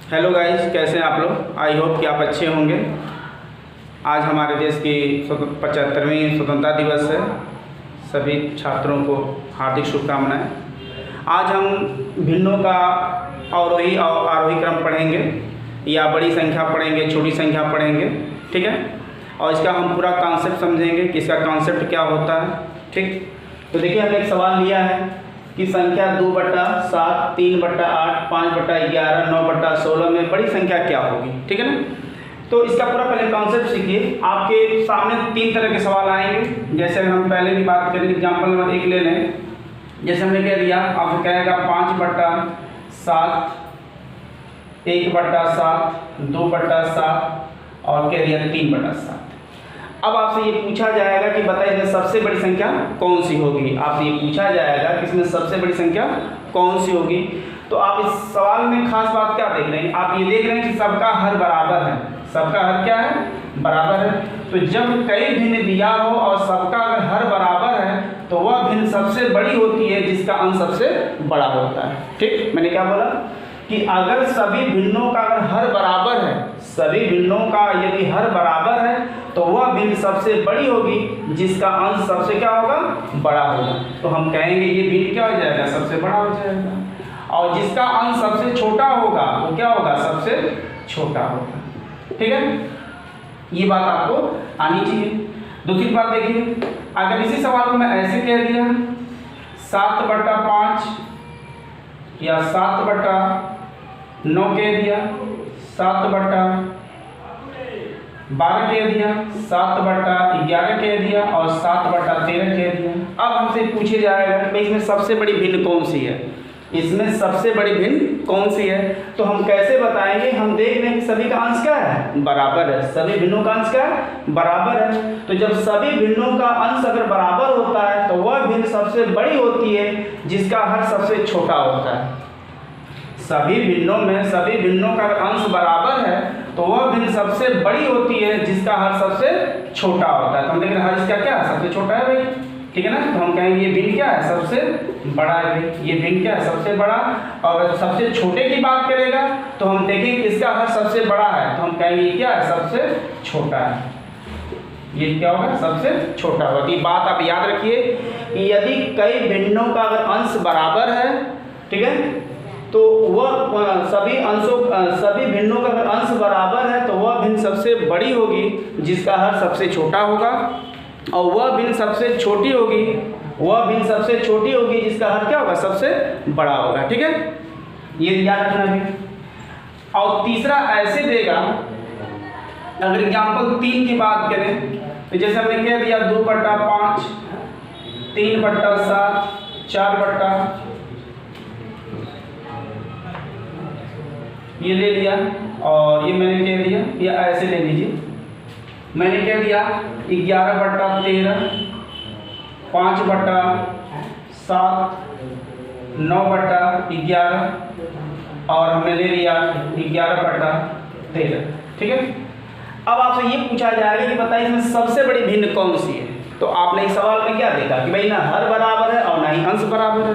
Hello guys, कैसे हैं आप लोग। आई होप कि आप अच्छे होंगे। आज हमारे देश की 75वीं स्वतंत्रता दिवस है। सभी छात्रों को हार्दिक शुभकामनाएं। आज हम भिन्नों का अवरोही और आरोही क्रम पढ़ेंगे, या बड़ी संख्या पढ़ेंगे, छोटी संख्या पढ़ेंगे, ठीक है। और इसका हम पूरा कॉन्सेप्ट समझेंगे कि इसका कॉन्सेप्ट क्या होता है, ठीक। तो देखिए, हमने एक सवाल लिया है कि संख्या 2/7, 3/8, 5/11, 9/16 में बड़ी संख्या क्या होगी, ठीक है ना। तो इसका पूरा पहले कॉन्सेप्ट सीखिए। आपके सामने 3 तरह के सवाल आएंगे। जैसे हम पहले भी बात करें, एग्जाम्पल नंबर 1 ले लें। जैसे हमने कह दिया, आपको कहेगा 5/7, 1/7, 2/7 और कह दिया 3/7। अब आपसे ये पूछा जाएगा कि बताइए इसमें सबसे बड़ी संख्या कौन सी होगी। आपसे ये पूछा जाएगा कि इसमें सबसे बड़ी संख्या कौन सी होगी। तो आप इस सवाल में खास बात क्या देख रहे हैं, आप ये देख रहे हैं कि सबका हर बराबर है। सबका हर क्या है? बराबर है। तो जब कई भिन्न दिया हो और सबका अगर हर बराबर है तो वह भिन्न सबसे बड़ी होती है जिसका अंश सबसे बड़ा होता है, ठीक। मैंने क्या बोला कि अगर सभी भिन्नों का अगर हर बराबर है, सभी भिन्नों का यदि हर बराबर है तो वह भिन्न सबसे बड़ी होगी जिसका अंश सबसे क्या होगा? बड़ा होगा। तो हम कहेंगे ये भिन्न क्या हो जाएगा? सबसे बड़ा हो जाएगा। और जिसका अंश सबसे छोटा होगा वो क्या होगा? सबसे छोटा होगा, ठीक है। ये बात आपको आनी चाहिए। दूसरी बात देखिए, अगर इसी सवाल को मैं ऐसे कह दिया 7/5 या 7/9 कह दिया, 7/12 कह दिया, 7/11 कह दिया और 7/13 कह दिया। अब हमसे पूछे जाएगा कि इसमें सबसे बड़ी भिन्न कौन सी है, इसमें सबसे बड़ी भिन्न कौन सी है। तो हम कैसे बताएंगे? हम देख रहे हैं कि सभी का अंश क्या है? बराबर है। सभी भिन्नों का अंश क्या है? बराबर है। तो जब सभी भिन्नों का अंश अगर बराबर होता है तो वह भिन्न सबसे बड़ी होती है जिसका हर सबसे छोटा होता है। सभी भिन्नों में सभी भिन्नों का अगर अंश बराबर है तो वह भिन्न सबसे बड़ी होती है जिसका हर सबसे छोटा होता है। तो हम देख रहे हैं हर इसका क्या है? सबसे छोटा है भाई, ठीक है ना। तो हम कहेंगे ये भिन्न क्या है? सबसे बड़ा है भाई। ये भिन्न क्या है? सबसे बड़ा। और सबसे छोटे की बात करेगा तो हम देखेंगे इसका हर सबसे बड़ा है तो हम कहेंगे ये क्या है? सबसे छोटा है। ये क्या होगा? सबसे छोटा होगा। तो ये बात आप याद रखिए कि यदि कई भिन्नों का अगर अंश बराबर है, ठीक है, तो वह सभी भिन्नों का अगर अंश बराबर है तो वह भिन्न सबसे बड़ी होगी जिसका हर सबसे छोटा होगा, और वह भिन्न सबसे छोटी होगी, वह भिन्न सबसे छोटी होगी जिसका हर क्या होगा? सबसे बड़ा होगा, ठीक है। ये याद रखना भी। और तीसरा ऐसे देगा, अगर एग्जाम्पल 3 की बात करें तो जैसे हमने कह दिया 2/5, 3/7, 4 ये ले लिया, और ये मैंने कह दिया, ये ऐसे ले लीजिए। मैंने कह दिया 11/13, 5/7, 9/11 और हमने ले लिया 11/13, ठीक है। अब आपसे ये पूछा जाएगा कि बताइए इसमें सबसे बड़ी भिन्न कौन सी है। तो आपने इस सवाल में क्या देखा कि भाई ना हर बराबर है और ना ही अंश बराबर है,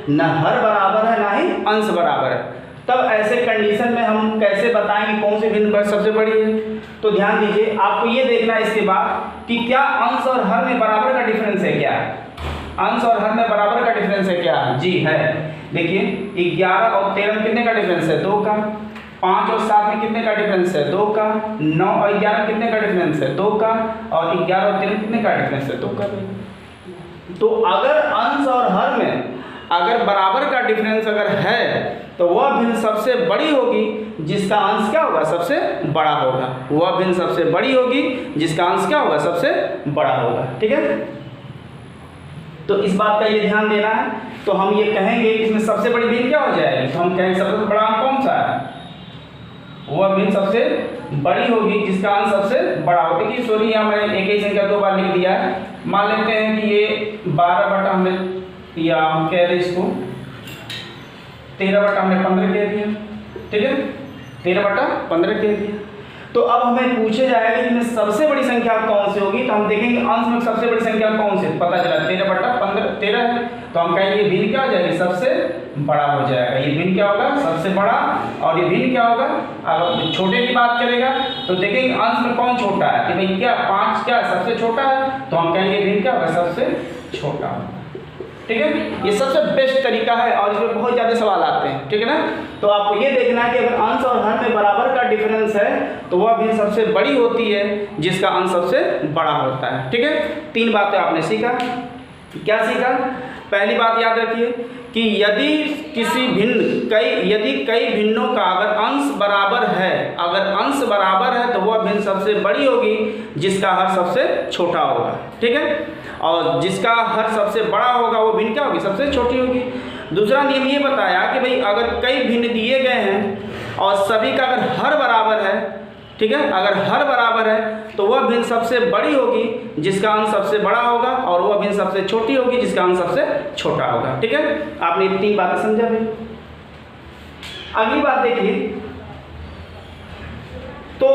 ना हर बराबर है ना ही अंश बराबर है। तब ऐसे कंडीशन में हम कैसे बताएंगे कौन सी भिन्न सबसे बड़ी है। तो ध्यान दीजिए, आपको ये देखना है इसके बाद कि क्या अंश और हर में बराबर का डिफरेंस है क्या? अंश और हर में बराबर का डिफरेंस है क्या? जी है। देखिए 11 और 13 में कितने का डिफरेंस है? 2 का। 5 और 7 में कितने का डिफरेंस है? 2 का। 9 और 11 कितने का डिफरेंस है? 2 का। और 11 और 13 कितने का डिफरेंस है? 2 का। तो अगर अंश और हर में अगर बराबर का डिफरेंस अगर है तो वह भिन्न सबसे बड़ी होगी जिसका अंश क्या होगा? सबसे बड़ा होगा। वह भिन्न सबसे बड़ी होगी जिसका अंश क्या होगा? सबसे बड़ा होगा, ठीक है। तो इस बात का ये ध्यान देना है। तो हम ये कहेंगे कि इसमें सबसे बड़ी भिन्न क्या हो जाएगी? तो हम कहेंगे सबसे बड़ा अंक कौन सा है? वह भिन्न सबसे बड़ी होगी जिसका अंश सबसे बड़ा होगा। देखिए सॉरी, यहाँ मैंने एक ही संख्या 2 बार लिख दिया है। मान लेते हैं कि ये 12 या हम कह रहे इसको 13/15 कह दिया, ठीक है। 13/15 कह दिया। तो अब हमें पूछे जाएगा कि इनमें सबसे बड़ी संख्या कौन सी होगी, तो हम देखेंगे अंश में सबसे बड़ी संख्या कौन सी, पता चला 13/15 है, तो हम कहेंगे भिन्न क्या हो जाएगी, सबसे बड़ा हो जाएगा। ये भिन्न क्या होगा, सबसे बड़ा, और ये भिन्न क्या होगा, अगर छोटे की बात करेगा तो देखेंगे अंश में कौन छोटा है, कि भाई क्या 5 क्या सबसे छोटा है, तो हम कहेंगे भिन्न क्या होगा, सबसे छोटा होगा। ठीक है, ये सबसे बेस्ट तरीका है और इसमें बहुत ज़्यादा सवाल आते हैं। ठीक है ना, तो आपको ये देखना है कि अगर अंश और हर में बराबर का डिफरेंस है तो वह भिन्न सबसे बड़ी होती है जिसका अंश सबसे बड़ा होता है। ठीक है, 3 बातें आपने सीखा। क्या सीखा, पहली बात याद रखिए कि यदि कई भिन्नों का अगर अंश बराबर है तो वह भिन्न सबसे बड़ी होगी जिसका हर सबसे छोटा होगा। ठीक है, और जिसका हर सबसे बड़ा होगा वो भिन्न क्या होगी, सबसे छोटी होगी। दूसरा नियम ये बताया कि भाई अगर कई भिन्न दिए गए हैं और सभी का अगर हर बराबर है, ठीक है, अगर हर बराबर है तो वह भिन्न सबसे बड़ी होगी जिसका अंश सबसे बड़ा होगा, और वह भिन्न सबसे छोटी होगी जिसका अंश सबसे छोटा होगा। ठीक है, आपने 3 बातें समझा भाई। अगली बात देखिए, तो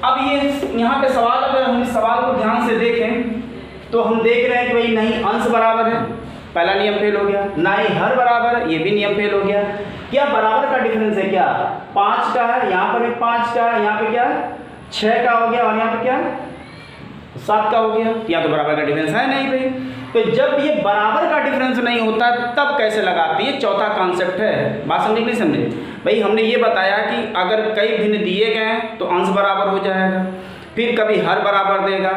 अब ये यहाँ पे सवाल, अगर हम इस सवाल को ध्यान से देखें तो हम देख रहे हैं कि भाई नहीं अंश बराबर है, पहला नियम फेल हो गया, ना ही हर बराबर है, ये भी नियम फेल हो गया। क्या बराबर का डिफरेंस है, क्या 5 का है, यहाँ पर भी 5 का है, यहाँ पे क्या 6 का हो गया, और यहाँ पे क्या 7 का हो गया, यहाँ तो बराबर का डिफरेंस है नहीं भाई। तो जब ये बराबर का डिफरेंस नहीं होता तब कैसे लगाते, ये चौथा कॉन्सेप्ट है। बात समझे नहीं समझे भाई, हमने ये बताया कि अगर कई भिन्न दिए गए हैं तो अंश बराबर हो जाएगा, फिर कभी हर बराबर देगा,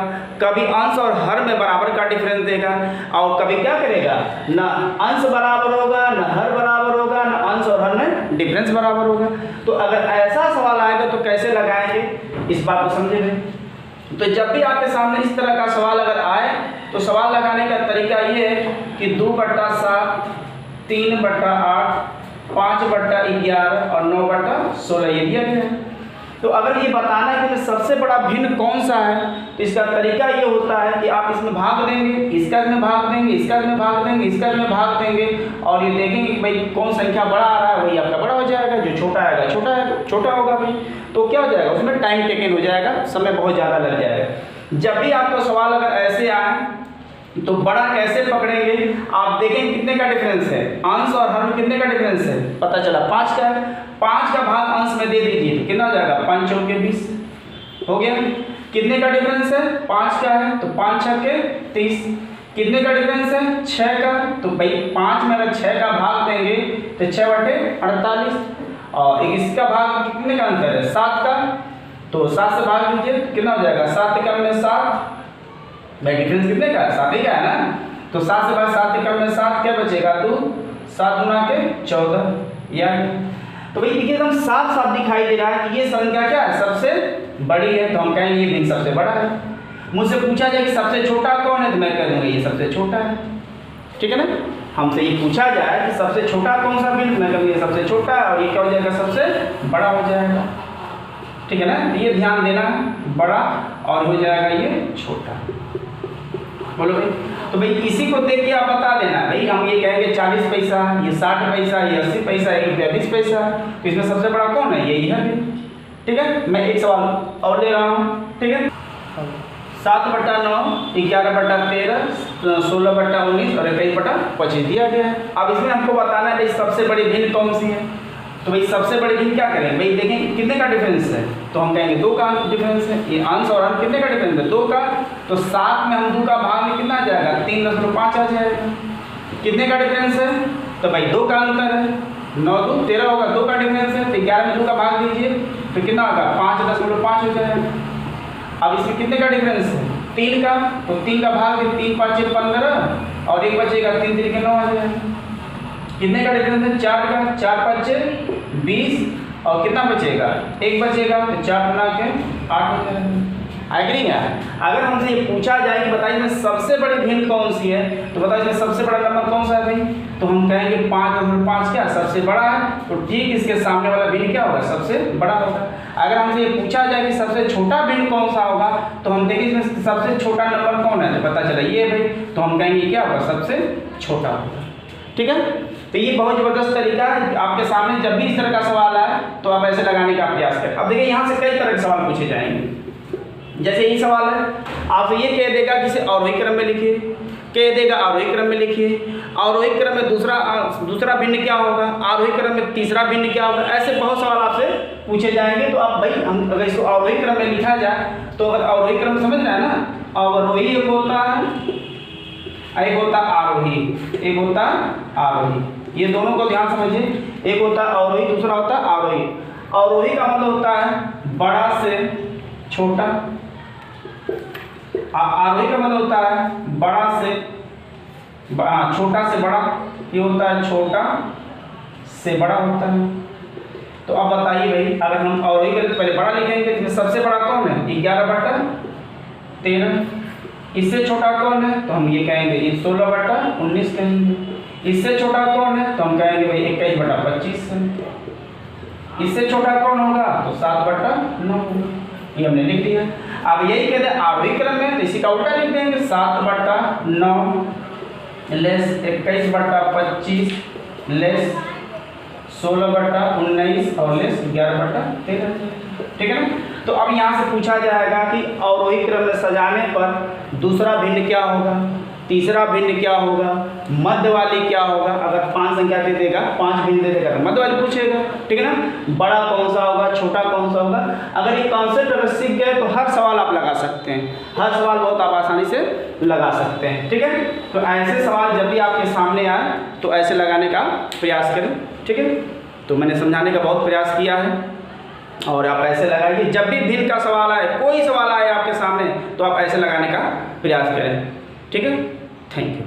कभी अंश और हर में बराबर का डिफरेंस देगा, और कभी क्या करेगा, ना अंश बराबर होगा, ना हर बराबर होगा, ना अंश और हर में डिफरेंस बराबर होगा। तो अगर ऐसा सवाल आएगा तो कैसे लगाएंगे, इस बात को समझेंगे। तो जब भी आपके सामने इस तरह का सवाल अगर आए तो सवाल लगाने का तरीका ये है कि 2/7, 3/8, 5/11 और 9/16 ये दिया गया है। तो अगर ये बताना है कि सबसे बड़ा भिन्न कौन सा है तो इसका तरीका ये होता है कि आप इसमें भाग देंगे, इसका इसमें भाग देंगे, इसका इसमें भाग देंगे, इसका इसमें भाग देंगे, और ये देखेंगे कि भाई कौन संख्या बड़ा आ रहा है वही आपका बड़ा हो जाएगा, जो छोटा आएगा छोटा होगा भाई। तो क्या हो जाएगा, उसमें टाइम टेकन हो जाएगा, समय बहुत ज़्यादा लग जाएगा। जब भी आपको सवाल अगर ऐसे आए तो बड़ा कैसे पकड़ेंगे, आप देखेंगे कितने का डिफरेंस है, अंश और हर में कितने का डिफरेंस है, पता चला 5 का है, 5 का भाग अंश में दे दीजिए तो कितना हो जाएगा, 5 चौके 20 हो गया। कितने का डिफरेंस है, 5 का है तो 5 छक्के 30। कितने का डिफरेंस है, 6 का, तो भाई 5 में अगर 6 का भाग देंगे तो 6/48, और इसका भाग कितने का अंतर है, 7 का, तो 7 से भाग दीजिए कितना हो जाएगा, 7 कम में 7, भाई डिफरेंस कितने का है, 7 ही का है ना, तो 7 से भाग 7 कम में 7 क्या बचेगा, 2, 7 गुना के 14 या। तो भाई देखिए एकदम साफ साफ दिखाई दे रहा है कि ये संख्या क्या है, सबसे बड़ी है, तो हम कहेंगे ये भिन्न सबसे बड़ा है। मुझसे पूछा जाए कि सबसे छोटा कौन है तो मैं कह दूंगा ये सबसे छोटा है। ठीक है ना, हमसे ये पूछा जाए कि सबसे छोटा कौन सा भिन्न, मैं कहूँगा ये सबसे छोटा है, और ये क्या हो जाएगा, सबसे बड़ा हो जाएगा। ठीक है ना, ये ध्यान देना, बड़ा और हो जाएगा ये छोटा। बोलो भाई, तो भाई इसी को देख के आप बता देना भाई, हम ये कहेंगे 40 पैसा, ये 60 पैसा, ये 80 पैसा, 1 रुपया 20 पैसा, तो इसमें सबसे बड़ा कौन है, यही है। ठीक है, मैं एक सवाल और ले रहा हूँ। ठीक है, 7/9, 11/13, 16/19 और 21/25 दिया गया है। अब इसमें हमको बताना है भाई सबसे बड़ी भिन्न कौन सी है। तो भाई सबसे बड़ी भिन्न क्या करें भाई, देखें कितने का डिफरेंस है, तो हम कहेंगे 2 का डिफरेंस है। ये अंश और हर कितने का डिफरेंस है, 2 का, तो 7 में हम 2 का भाग में कितना आ जाएगा, 3.5 आ जाएगा। कितने का डिफरेंस है, तो भाई 2 का अंतर है, 9 2 13 होगा, 2 का डिफरेंस है, तो 11 में 2 का भाग दीजिए तो कितना होगा, 5.5 हो जाएगा। अब इसमें कितने का डिफरेंस है, 3 का, तो 3 का भाग 3 5 15 और 1 बचेगा, 3 3 के 9 आ जाएगा। कितने का डिफरेंस है, 4 का, 4 5 20 और कितना बचेगा, 1 बचेगा, तो 4 गुना के 8 हो जाएगा। है कि नहीं है। अगर हमसे ये पूछा जाए कि बताइए इसमें सबसे बड़ी भिन्न कौन सी है, तो बताइए इसमें सबसे बड़ा नंबर कौन सा है भाई, तो हम कहेंगे 5/5 क्या सबसे बड़ा है, तो ठीक इसके सामने वाला भिन्न क्या होगा, सबसे बड़ा होगा। अगर हमसे ये पूछा जाए कि सबसे छोटा भिन्न कौन सा होगा, तो हम देखें इसमें सबसे छोटा नंबर कौन है, तो पता चला ये भाई, तो हम कहेंगे क्या होगा, सबसे छोटा होगा। ठीक है, तो ये बहुत ज़बरदस्त तरीका है। आपके सामने जब भी इस तरह का सवाल आए तो आप ऐसे लगाने का प्रयास करें। अब देखिए यहाँ से कई तरह के सवाल पूछे जाएंगे। जैसे ये सवाल है, आपसे ये कह देगा कि इसे आरोही क्रम में लिखिए, कह देगा आरोही क्रम में लिखिए, आरोही क्रम में दूसरा भिन्न क्या होगा, आरोही क्रम में तीसरा भिन्न क्या होगा, ऐसे बहुत सवाल आपसे पूछे जाएंगे। तो आप भाई हम अगर इसको आरोही क्रम में लिखा जाए तो अगर आरोही क्रम समझ रहे हैं ना, अवरोही एक होता है, एक होता आरोही, एक होता आरोही, ये दोनों को ध्यान समझिए। एक होता अवरोही, दूसरा होता आरोही। अवरोही का मतलब होता है बड़ा से छोटा, आरोही का मतलब होता है बड़ा से छोटा से बड़ा, ये होता है छोटा से बड़ा होता है। तो अब बताइए भाई, अगर हम आरोही करें तो पहले बड़ा लिखेंगे, तो सबसे बड़ा कौन है, 11/13। इससे छोटा कौन है, तो हम ये कहेंगे ये 16/19 कहेंगे। इससे छोटा कौन है, तो हम कहेंगे भाई 21/25 है। इससे छोटा कौन होगा, तो 7/9 होगा। ये हमने लिख दिया। अब यही कहते हैं आरोही क्रम में, तो इसी का उल्टा लिख देंगे, 7/9 लेस 21/25 लेस 16/19 और लेस 11/13। ठीक है ना। तो अब यहाँ से पूछा जाएगा कि अवरोही क्रम में सजाने पर दूसरा भिन्न क्या होगा, तीसरा भिन्न क्या होगा, मध्य वाली क्या होगा। अगर 5 संख्या दे देगा, 5 भिन्न दे देगा तो मध्य वाली पूछेगा। ठीक है ना। बड़ा कौन सा होगा, छोटा कौन सा होगा। अगर ये कॉन्सेप्ट अगर सीख गए तो हर सवाल आप लगा सकते हैं, हर सवाल बहुत आप आसानी से लगा सकते हैं। ठीक है। तो ऐसे सवाल जब भी आपके सामने आए तो ऐसे लगाने का प्रयास करें। ठीक है। तो मैंने समझाने का बहुत प्रयास किया है और आप ऐसे लगाइए। जब भी भिन्न का सवाल आए, कोई सवाल आए आपके सामने, तो आप ऐसे लगाने का प्रयास करें। ठीक है। Thank you.